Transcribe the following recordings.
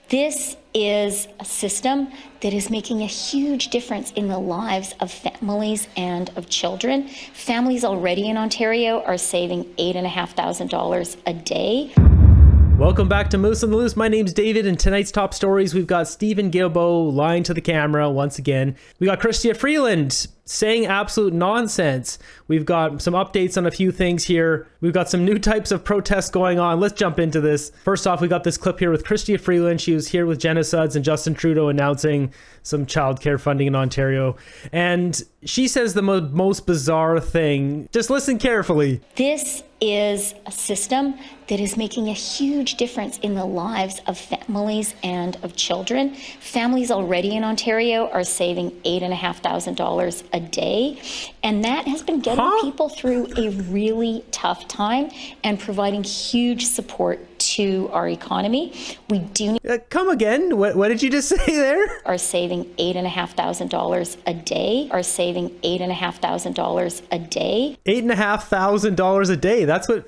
This is a system that is making a huge difference in the lives of families and of children. Families already in Ontario are saving $8,500 a day. Welcome back to Moose on the Loose. My name's David, and tonight's top stories, we've got Stephen Guilbeault lying to the camera once again. We got Christy Freeland saying absolute nonsense. We've got some updates on a few things here. We've got some new types of protests going on. Let's jump into this. First off, we got this clip here with Christy Freeland. She was here with Jenna Sudds and Justin Trudeau announcing some childcare funding in Ontario. And she says the most bizarre thing. Just listen carefully. This is a system that is making a huge difference in the lives of families and of children. Families already in Ontario are saving $8,500 a day, and that has been getting people through a really tough time and providing huge support to our economy. We do need come again. What did you just say there? Are saving $8,500 a day. Are saving $8,500 a day. $8,500 a day. That's what.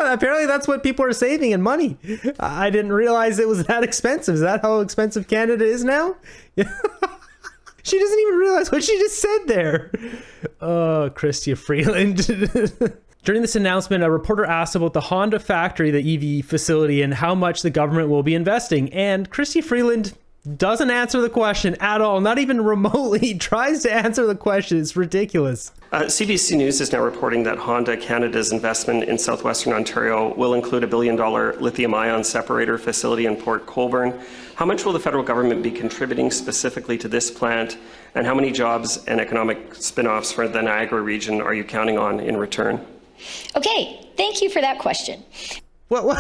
Apparently that's what people are saving in money. I didn't realize it was that expensive. Is that how expensive Canada is now? She doesn't even realize what she just said there. Oh, Christy Freeland. During this announcement, a reporter asked about the Honda factory, the EV facility, and how much the government will be investing. And Christy Freeland doesn't answer the question at all, not even remotely tries to answer the question. It's ridiculous. CBC News is now reporting that Honda Canada's investment in southwestern Ontario will include a $1 billion lithium-ion separator facility in Port Colborne. How much will the federal government be contributing specifically to this plant, and how many jobs and economic spin-offs for the Niagara region are you counting on in return? Okay, thank you for that question. What?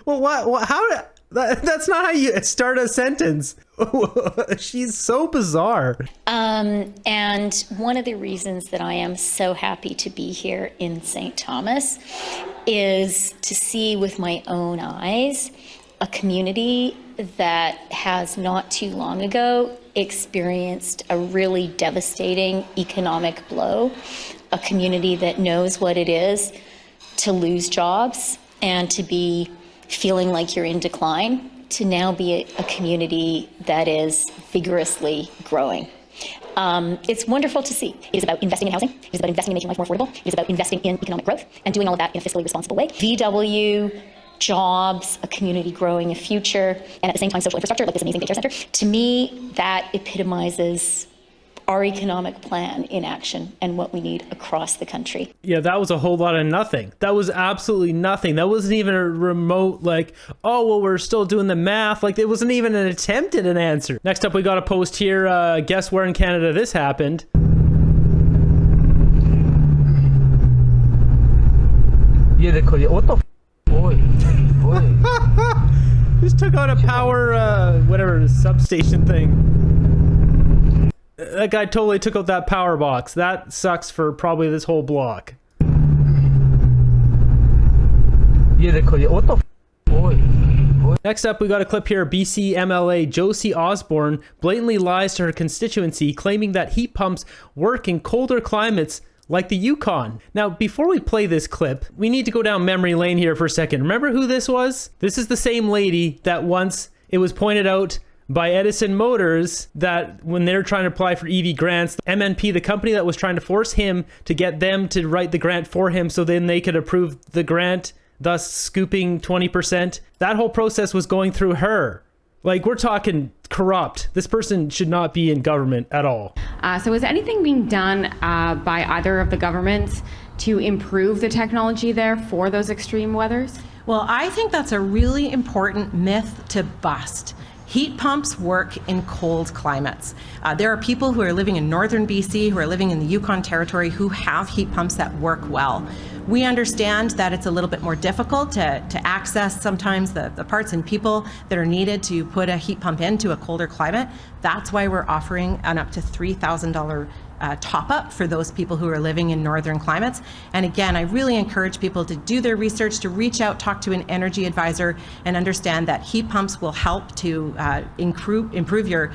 How? That's not how you start a sentence. She's so bizarre. And one of the reasons that I am so happy to be here in St. Thomas is to see with my own eyes a community that has not too long ago experienced a really devastating economic blow, a community that knows what it is to lose jobs and to be feeling like you're in decline, to now be a community that is vigorously growing. It's wonderful to see. It is about investing in housing. It is about investing in making life more affordable. It is about investing in economic growth and doing all of that in a fiscally responsible way. VW, jobs, a community growing, a future, and at the same time social infrastructure like this amazing daycare center. To me, that epitomizes our economic plan in action and what we need across the country. Yeah, that was a whole lot of nothing. That was absolutely nothing. That wasn't even a remote, like, oh, well, we're still doing the math. Like, it wasn't even an attempt at an answer. Next up, we got a post here. Guess where in Canada this happened? Yeah, what the boy. Just took out a power, whatever, substation thing. That guy totally took out that power box. That sucks for probably this whole block. Yeah, what the boy. Next up, we got a clip here. BC MLA Josie Osborne blatantly lies to her constituency, claiming that heat pumps work in colder climates like the Yukon. Now, before we play this clip, we need to go down memory lane here for a second. Remember who this was? This is the same lady that once it was pointed out by Edison Motors that when they're trying to apply for EV grants, MNP, the company that was trying to force him to get them to write the grant for him so then they could approve the grant, thus scooping 20%. That whole process was going through her. Like, we're talking corrupt. This person should not be in government at all. So is anything being done by either of the governments to improve the technology there for those extreme weathers? Well, I think that's a really important myth to bust. Heat pumps work in cold climates. There are people who are living in northern BC, who are living in the Yukon Territory, who have heat pumps that work well. We understand that it's a little bit more difficult to access sometimes the parts and people that are needed to put a heat pump into a colder climate. That's why we're offering an up to $3,000 top-up for those people who are living in northern climates. And again, I really encourage people to do their research, to reach out, talk to an energy advisor, and understand that heat pumps will help to improve your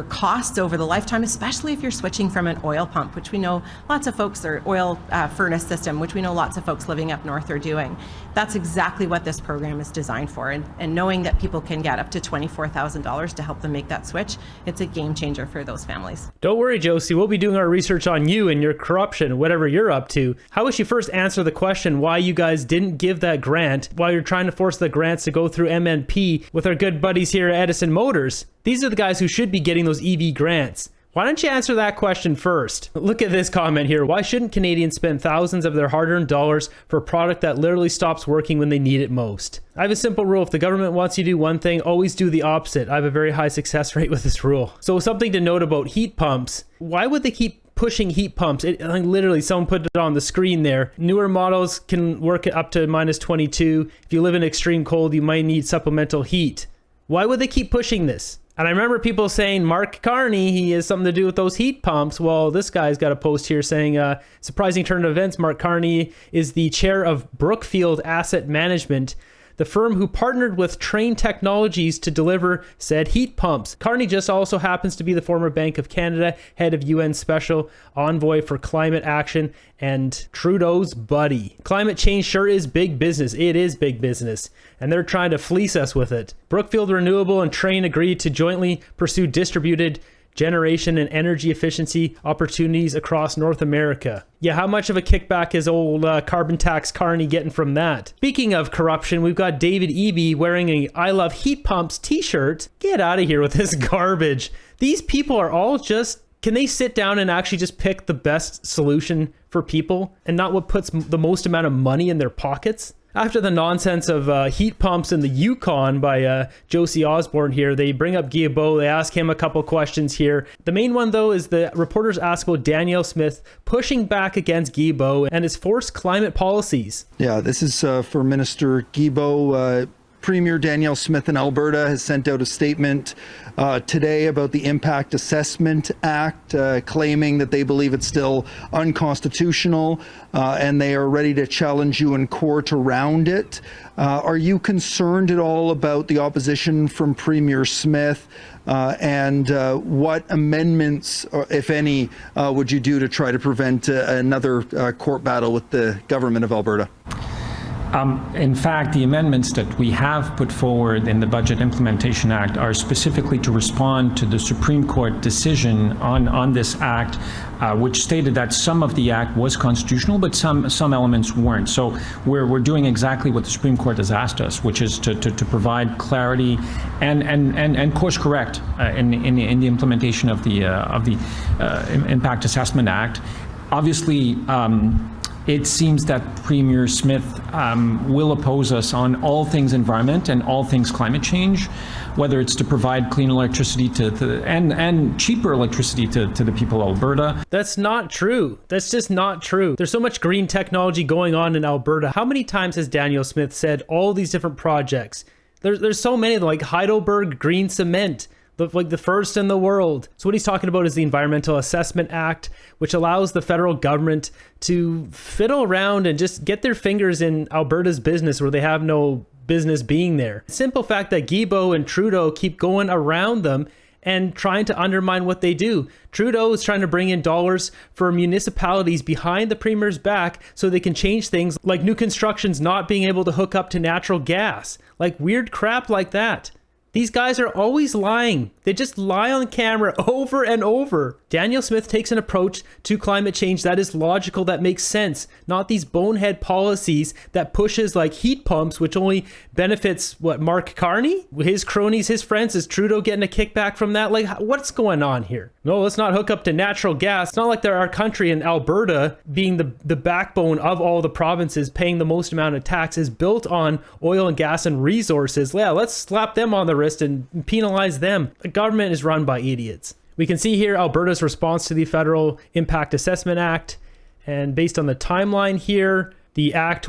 costs over the lifetime, especially if you're switching from an oil pump, which we know lots of folks, or oil furnace system, which we know lots of folks living up north are doing. That's exactly what this program is designed for. And knowing that people can get up to $24,000 to help them make that switch, it's a game changer for those families. Don't worry, Josie, we'll be doing our research on you and your corruption, whatever you're up to. How would you first answer the question why you guys didn't give that grant while you're trying to force the grants to go through MNP with our good buddies here at Edison Motors? These are the guys who should be getting those EV grants. Why don't you answer that question first? Look at this comment here. Why shouldn't Canadians spend thousands of their hard-earned dollars for a product that literally stops working when they need it most? I have a simple rule. If the government wants you to do one thing, always do the opposite. I have a very high success rate with this rule. So something to note about heat pumps. Why would they keep pushing heat pumps? Literally, someone put it on the screen there. Newer models can work up to -22. If you live in extreme cold, you might need supplemental heat. Why would they keep pushing this? And I remember people saying, Mark Carney, he has something to do with those heat pumps. Well, this guy's got a post here saying, surprising turn of events. Mark Carney is the chair of Brookfield Asset Management, the firm who partnered with Trane Technologies to deliver said heat pumps. Carney just also happens to be the former Bank of Canada head of UN Special Envoy for Climate Action and Trudeau's buddy. Climate change sure is big business. It is big business. And they're trying to fleece us with it. Brookfield Renewable and Trane agreed to jointly pursue distributed generation and energy efficiency opportunities across North America. Yeah, how much of a kickback is old carbon tax Carney getting from that? Speaking of corruption, we've got David Eby wearing a I Love Heat Pumps t-shirt. Get out of here with this garbage. These people are all just, can they sit down and actually just pick the best solution for people and not what puts the most amount of money in their pockets? After the nonsense of heat pumps in the Yukon by Josie Osborne here, they bring up Guilbeault. They ask him a couple questions here. The main one, though, is the reporters ask about Danielle Smith pushing back against Guilbeault and his forced climate policies. Yeah, this is for Minister Guilbeault. Premier Danielle Smith in Alberta has sent out a statement today about the Impact Assessment Act, claiming that they believe it's still unconstitutional and they are ready to challenge you in court around it. Are you concerned at all about the opposition from Premier Smith? And what amendments, if any, would you do to try to prevent another court battle with the government of Alberta? In fact, the amendments that we have put forward in the Budget Implementation Act are specifically to respond to the Supreme Court decision on this act, which stated that some of the act was constitutional, but some elements weren't. So we're doing exactly what the Supreme Court has asked us, which is to provide clarity and course correct in the implementation of the Impact Assessment Act. Obviously, it seems that Premier Smith will oppose us on all things environment and all things climate change, whether it's to provide clean electricity and cheaper electricity to the people of Alberta. That's not true. That's just not true. There's so much green technology going on in Alberta. How many times has Danielle Smith said all these different projects? There's so many, like Heidelberg Green Cement, like the first in the world. So what he's talking about is the Environmental Assessment Act, which allows the federal government to fiddle around and just get their fingers in Alberta's business where they have no business being there. Simple fact that Guilbeault and Trudeau keep going around them and trying to undermine what they do. Trudeau is trying to bring in dollars for municipalities behind the premier's back so they can change things like new constructions not being able to hook up to natural gas, like weird crap like that. These guys are always lying. They just lie on camera over and over. Danielle Smith takes an approach to climate change that is logical, that makes sense, not these bonehead policies that pushes like heat pumps, which only benefits, Mark Carney? His cronies, his friends? Is Trudeau getting a kickback from that? Like, what's going on here? No, let's not hook up to natural gas. It's not like our country in Alberta, being the backbone of all the provinces, paying the most amount of tax, is built on oil and gas and resources. Yeah, let's slap them on the wrist and penalize them. The government is run by idiots. We can see here Alberta's response to the Federal Impact Assessment Act. And based on the timeline here, the act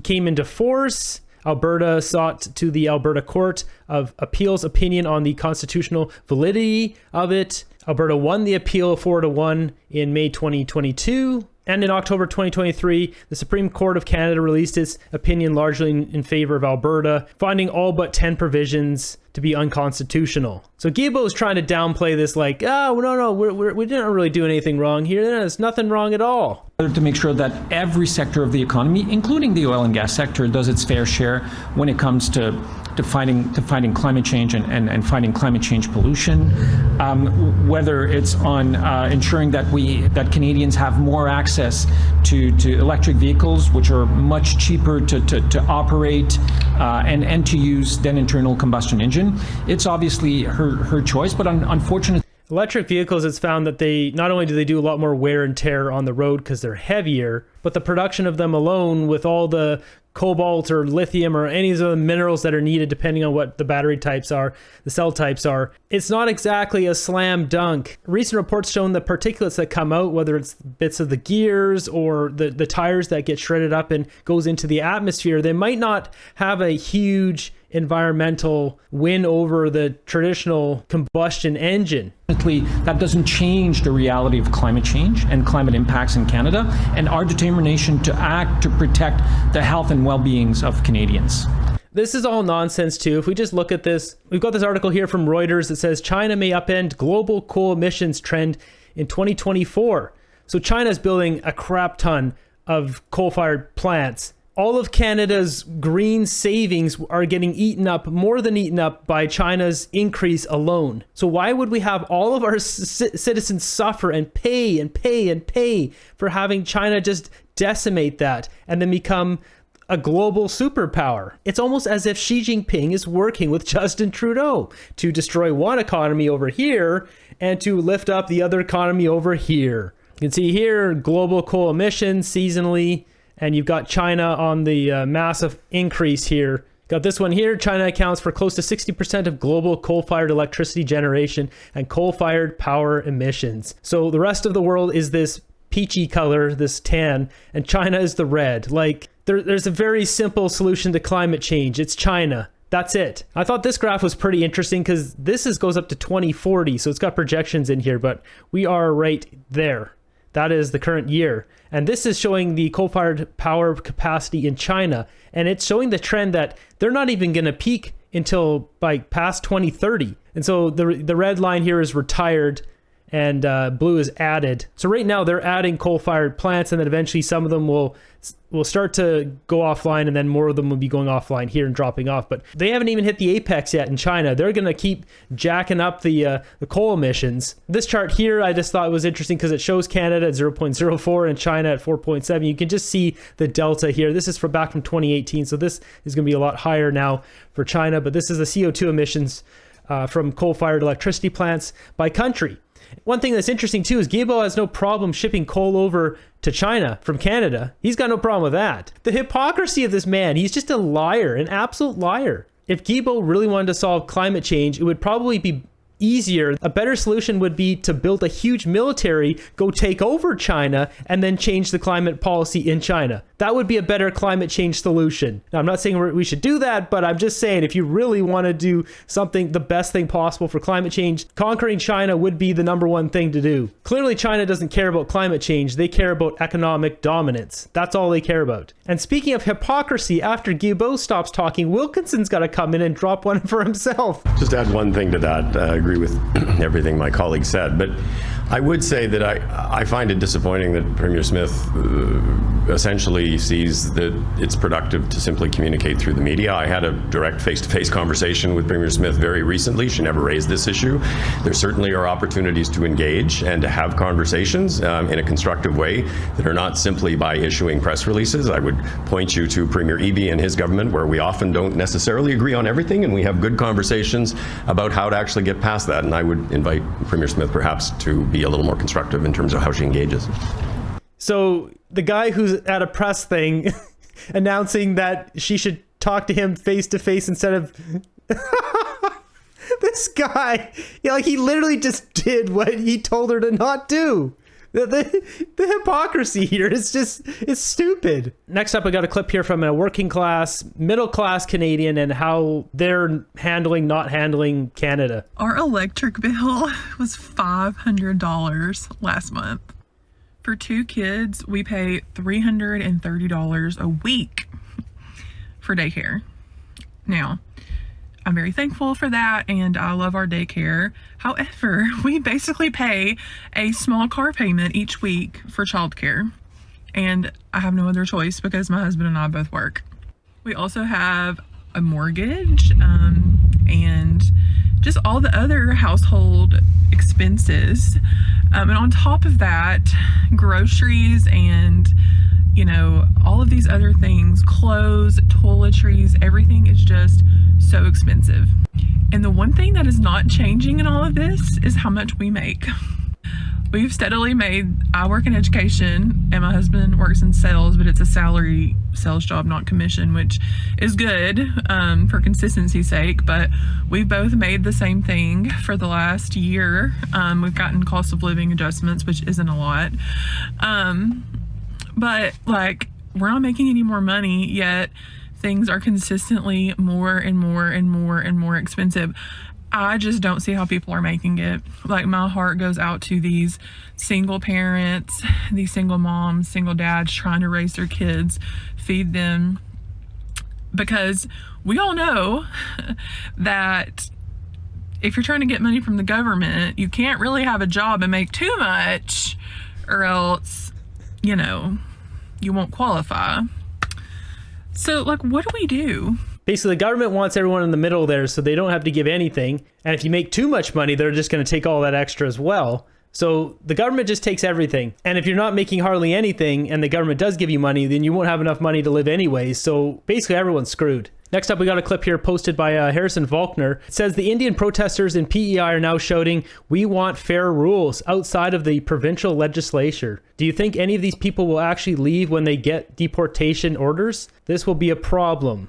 came into force. Alberta sought to the Alberta Court of Appeals opinion on the constitutional validity of it. Alberta won the appeal 4-1 in May 2022. And in October 2023, the Supreme Court of Canada released its opinion largely in favor of Alberta, finding all but 10 provisions to be unconstitutional. So Guilbeault is trying to downplay this like, oh, no, we didn't really do anything wrong here. There's nothing wrong at all. To make sure that every sector of the economy, including the oil and gas sector, does its fair share when it comes to fighting climate change and fighting climate change pollution, whether it's on ensuring that Canadians have more access to electric vehicles, which are much cheaper to operate and to use than internal combustion engine. It's obviously her choice, but unfortunately. Electric vehicles, it's found that they not only do they do a lot more wear and tear on the road because they're heavier, but the production of them alone with all the cobalt or lithium or any of the minerals that are needed depending on what the battery types are, the cell types are, it's not exactly a slam dunk. Recent reports shown the particulates that come out, whether it's bits of the gears or the tires that get shredded up and goes into the atmosphere, they might not have a huge environmental win over the traditional combustion engine. That doesn't change the reality of climate change and climate impacts in Canada and our determination to act to protect the health and well-beings of Canadians. This is all nonsense too. If we just look at this, we've got this article here from Reuters that says China may upend global coal emissions trend in 2024. So China's building a crap ton of coal-fired plants. All of Canada's green savings are getting more than eaten up by China's increase alone. So why would we have all of our citizens suffer and pay for having China just decimate that and then become a global superpower? It's almost as if Xi Jinping is working with Justin Trudeau to destroy one economy over here and to lift up the other economy over here. You can see here global coal emissions seasonally. And you've got China on the massive increase here. Got this one here. China accounts for close to 60% of global coal-fired electricity generation and coal-fired power emissions. So the rest of the world is this peachy color, this tan, and China is the red. Like, there's a very simple solution to climate change. It's China. That's it. I thought this graph was pretty interesting because this goes up to 2040, so it's got projections in here, but we are right there. That is the current year. And this is showing the coal-fired power capacity in China. And it's showing the trend that they're not even going to peak until past 2030. And so the red line here is retired and blue is added. So right now they're adding coal-fired plants, and then eventually some of them will start to go offline, and then more of them will be going offline here and dropping off. But they haven't even hit the apex yet in China. They're going to keep jacking up the coal emissions. This chart here I just thought was interesting because it shows Canada at 0.04 and China at 4.7. You can just see the delta here. This is back from 2018, so this is going to be a lot higher now for China. But this is the CO2 emissions from coal-fired electricity plants by country. One thing that's interesting too is Guilbeault has no problem shipping coal over to China from Canada. He's got no problem with that. The hypocrisy of this man, he's just a liar, an absolute liar. If Guilbeault really wanted to solve climate change, it would probably be easier. A better solution would be to build a huge military, go take over China, and then change the climate policy in China. That would be a better climate change solution. Now, I'm not saying we should do that, but I'm just saying if you really want to do something, the best thing possible for climate change, conquering China would be the number one thing to do. Clearly, China doesn't care about climate change. They care about economic dominance. That's all they care about. And speaking of hypocrisy, after Guilbeault stops talking, Wilkinson's got to come in and drop one for himself. Just add one thing to that. I agree with everything my colleague said, but I would say that I find it disappointing that Premier Smith essentially sees that it's productive to simply communicate through the media. I had a direct face-to-face conversation with Premier Smith very recently. She never raised this issue. There certainly are opportunities to engage and to have conversations in a constructive way that are not simply by issuing press releases. I would point you to Premier Eby and his government, where we often don't necessarily agree on everything, and we have good conversations about how to actually get past that. And I would invite Premier Smith perhaps to be a little more constructive in terms of how she engages. So the guy who's at a press thing announcing that she should talk to him face to face instead of this guy, he literally just did what he told her to not do. The hypocrisy here is just, it's stupid. Next up, I got a clip here from a working class, middle class Canadian and how they're not handling Canada. Our electric bill was $500 last month. For 2 kids, we pay $330 a week for daycare. Now, I'm very thankful for that, and I love our daycare. However, we basically pay a small car payment each week for childcare, and I have no other choice because my husband and I both work. We also have a mortgage and just all the other household expenses. And on top of that, groceries and all of these other things, clothes, toiletries, everything is just so expensive. And the one thing that is not changing in all of this is how much we make. We've steadily I work in education and my husband works in sales, but it's a salary sales job, not commission, which is good for consistency's sake. But we've both made the same thing for the last year. We've gotten cost of living adjustments, which isn't a lot. But we're not making any more money, yet things are consistently more and more and more and more expensive. I just don't see how people are making it. My heart goes out to these single parents, these single moms, single dads trying to raise their kids, feed them. Because we all know that if you're trying to get money from the government, you can't really have a job and make too much, or else, you won't qualify. So, what do we do? Basically, the government wants everyone in the middle there so they don't have to give anything. And if you make too much money, they're just going to take all that extra as well. So the government just takes everything. And if you're not making hardly anything and the government does give you money, then you won't have enough money to live anyways. So basically, everyone's screwed. Next up, we got a clip here posted by Harrison Faulkner. It says the Indian protesters in PEI are now shouting, "We want fair rules," outside of the provincial legislature. Do you think any of these people will actually leave when they get deportation orders? This will be a problem.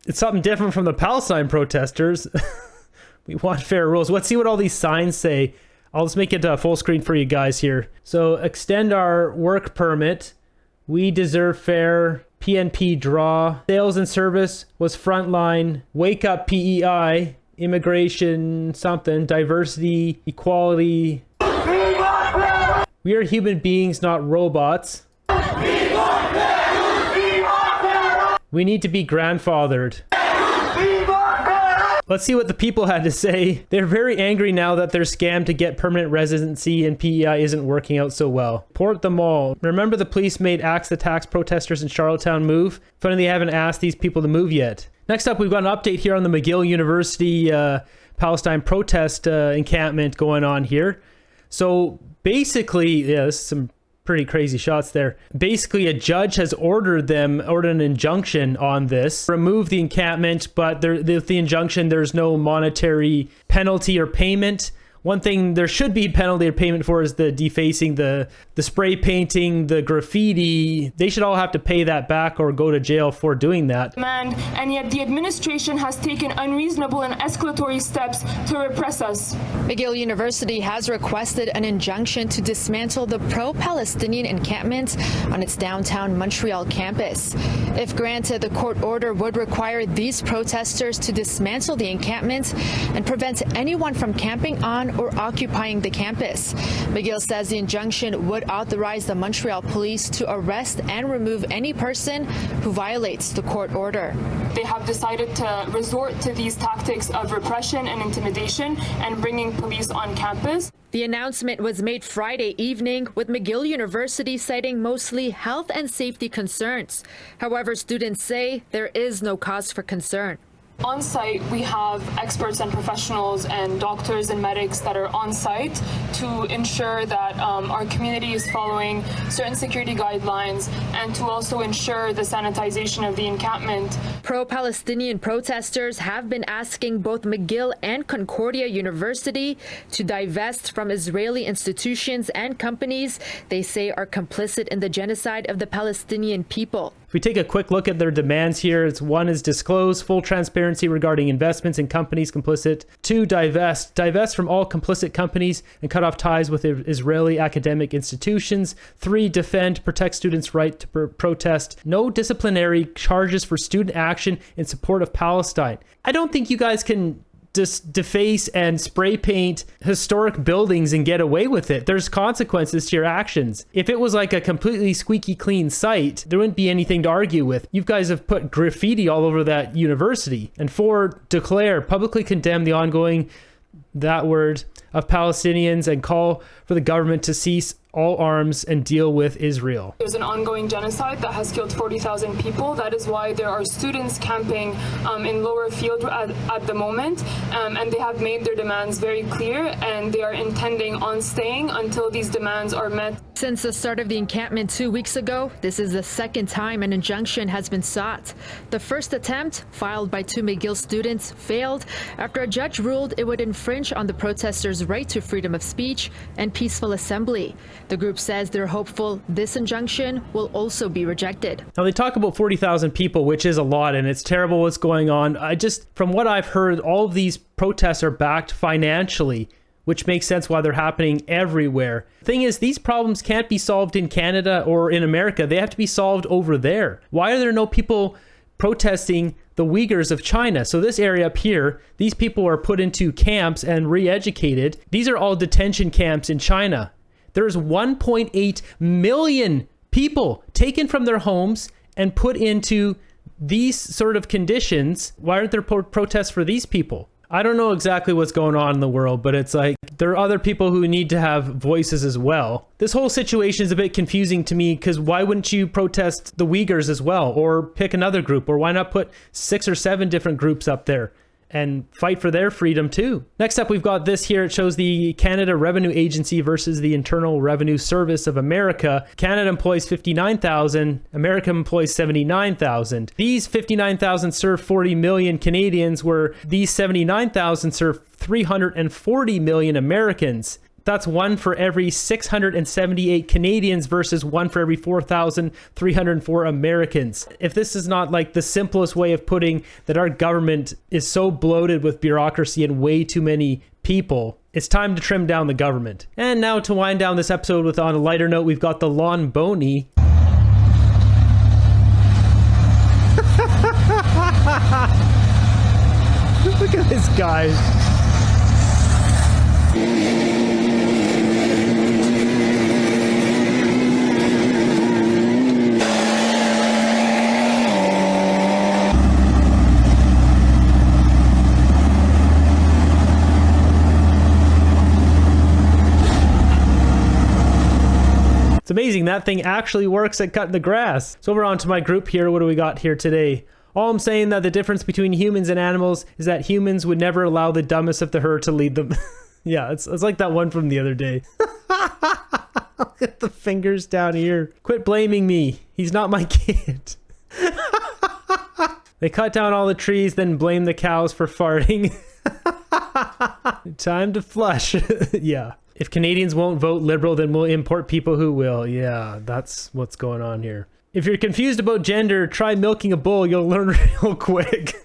It's something different from the Palestine protesters. We want fair rules. Let's see what all these signs say. I'll just make it full screen for you guys here. So, extend our work permit. We deserve fair. PNP draw. Sales and service was frontline. Wake up PEI. Immigration something. Diversity. Equality. We are human beings, not robots. We need to be grandfathered. Let's see what the people had to say. They're very angry now that their scam to get permanent residency in PEI isn't working out so well. Port them all. Remember the police made Axe the Tax protesters in Charlottetown move? Funny they haven't asked these people to move yet. Next up, we've got an update here on the McGill University Palestine protest encampment going on here. So basically, yeah, this is some pretty crazy shots there. Basically, a judge has ordered an injunction on this. Remove the encampment, but the injunction, there's no monetary penalty or payment. One thing there should be penalty or payment for is the defacing, the spray painting, the graffiti. They should all have to pay that back or go to jail for doing that. And yet the administration has taken unreasonable and escalatory steps to repress us. McGill University has requested an injunction to dismantle the pro-Palestinian encampment on its downtown Montreal campus. If granted, the court order would require these protesters to dismantle the encampment and prevent anyone from camping on or occupying the campus. McGill says the injunction would authorize the Montreal police to arrest and remove any person who violates the court order. They have decided to resort to these tactics of repression and intimidation and bringing police on campus. The announcement was made Friday evening, with McGill University citing mostly health and safety concerns. However, students say there is no cause for concern. On site, we have experts and professionals and doctors and medics that are on site to ensure that our community is following certain security guidelines and to also ensure the sanitization of the encampment. Pro-Palestinian protesters have been asking both McGill and Concordia University to divest from Israeli institutions and companies they say are complicit in the genocide of the Palestinian people. If we take a quick look at their demands here, it's one is disclose full transparency regarding investments in companies complicit. 2, divest from all complicit companies and cut off ties with Israeli academic institutions. 3, defend, protect students' right to protest. No disciplinary charges for student action in support of Palestine. I don't think you guys can just deface and spray paint historic buildings and get away with it. There's consequences to your actions. If it was like a completely squeaky clean site, there wouldn't be anything to argue with. You guys have put graffiti all over that university. And 4, declare, publicly condemn the ongoing, that word, of Palestinians and call for the government to cease all arms and deal with Israel. There's an ongoing genocide that has killed 40,000 people. That is why there are students camping in lower field at the moment, and they have made their demands very clear, and they are intending on staying until these demands are met. Since the start of the encampment 2 weeks ago, this is the second time an injunction has been sought. The first attempt, filed by 2 McGill students, failed after a judge ruled it would infringe on the protesters' right to freedom of speech and peaceful assembly. The group says they're hopeful this injunction will also be rejected. Now they talk about 40,000 people, which is a lot, and it's terrible what's going on. From what I've heard, all of these protests are backed financially, which makes sense why they're happening everywhere. Thing is, these problems can't be solved in Canada or in America. They have to be solved over there. Why are there no people protesting the Uyghurs of China? So this area up here, these people are put into camps and re-educated. These are all detention camps in China. There's 1.8 million people taken from their homes and put into these sort of conditions. Why aren't there protests for these people? I don't know exactly what's going on in the world, but it's like there are other people who need to have voices as well. This whole situation is a bit confusing to me because why wouldn't you protest the Uyghurs as well, or pick another group, or why not put 6 or 7 different groups up there and fight for their freedom too? Next up, we've got this here. It shows the Canada Revenue Agency versus the Internal Revenue Service of America. Canada employs 59,000, America employs 79,000. These 59,000 serve 40 million Canadians, where these 79,000 serve 340 million Americans. That's 1 for every 678 Canadians versus 1 for every 4,304 Americans. If this is not like the simplest way of putting that our government is so bloated with bureaucracy and way too many people, it's time to trim down the government. And now to wind down this episode with on a lighter note, we've got the Lawn Boney. Look at this guy. It's amazing that thing actually works at cutting the grass. So over onto my group here. What do we got here today? All I'm saying that the difference between humans and animals is that humans would never allow the dumbest of the herd to lead them. Yeah, it's like that one from the other day. Look at the fingers down here. Quit blaming me. He's not my kid. They cut down all the trees, then blame the cows for farting. Time to flush. Yeah. If Canadians won't vote Liberal, then we'll import people who will. Yeah, that's what's going on here. If you're confused about gender, try milking a bull. You'll learn real quick.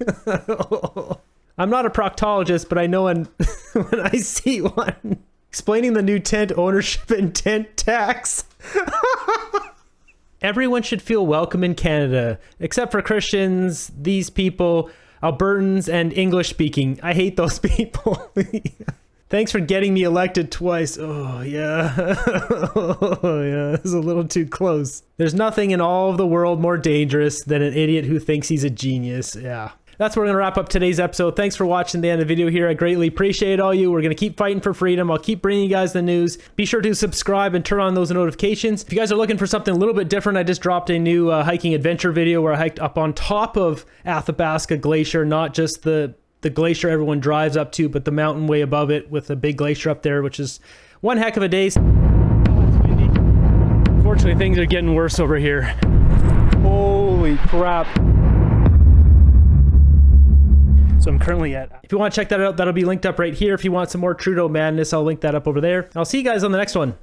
I'm not a proctologist, but I know when I see one. Explaining the new tent ownership and tent tax. Everyone should feel welcome in Canada, except for Christians, these people, Albertans, and English speaking. I hate those people. Thanks for getting me elected twice. Oh, yeah. Oh, yeah. This is a little too close. There's nothing in all of the world more dangerous than an idiot who thinks he's a genius. Yeah. that's where we're going to wrap up today's episode. Thanks for watching the end of the video here. I greatly appreciate all you. We're going to keep fighting for freedom. I'll keep bringing you guys the news. Be sure to subscribe and turn on those notifications. If you guys are looking for something a little bit different, I just dropped a new hiking adventure video where I hiked up on top of Athabasca Glacier, not just the glacier everyone drives up to, but the mountain way above it with a big glacier up there, which is one heck of a day. Unfortunately, things are getting worse over here. Holy crap. So I'm currently at... If you want to check that out, that'll be linked up right here. If you want some more Trudeau madness, I'll link that up over there. I'll see you guys on the next one.